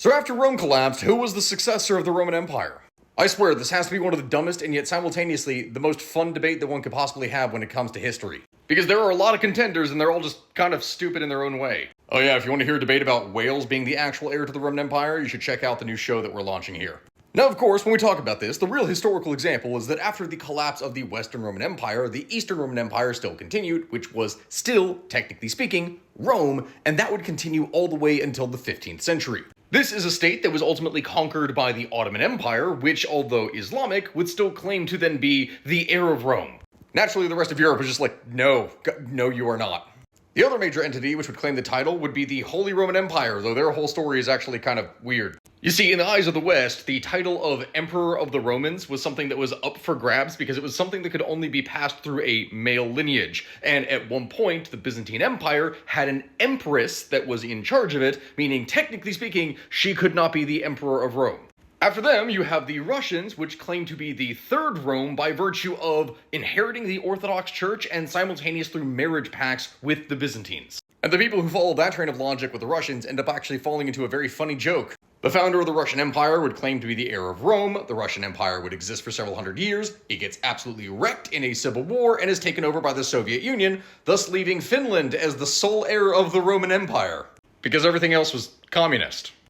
So after Rome collapsed, who was the successor of the Roman Empire? I swear, this has to be one of the dumbest and yet simultaneously the most fun debate that one could possibly have when it comes to history. Because there are a lot of contenders and they're all just kind of stupid in their own way. Oh yeah, if you want to hear a debate about Wales being the actual heir to the Roman Empire, you should check out the new show that we're launching here. Now, of course, when we talk about this, the real historical example is that after the collapse of the Western Roman Empire, the Eastern Roman Empire still continued, which was still, technically speaking, Rome, and that would continue all the way until the 15th century. This is a state that was ultimately conquered by the Ottoman Empire, which, although Islamic, would still claim to then be the heir of Rome. Naturally, the rest of Europe was just like, no, you are not. The other major entity which would claim the title would be the Holy Roman Empire, though their whole story is actually kind of weird. You see, in the eyes of the West, the title of Emperor of the Romans was something that was up for grabs because it was something that could only be passed through a male lineage. And at one point, the Byzantine Empire had an empress that was in charge of it, meaning technically speaking, she could not be the Emperor of Rome. After them, you have the Russians, which claim to be the third Rome by virtue of inheriting the Orthodox Church and simultaneous through marriage pacts with the Byzantines. And the people who follow that train of logic with the Russians end up actually falling into a very funny joke. The founder of the Russian Empire would claim to be the heir of Rome, the Russian Empire would exist for several hundred years, it gets absolutely wrecked in a civil war and is taken over by the Soviet Union, thus leaving Finland as the sole heir of the Roman Empire. Because everything else was communist.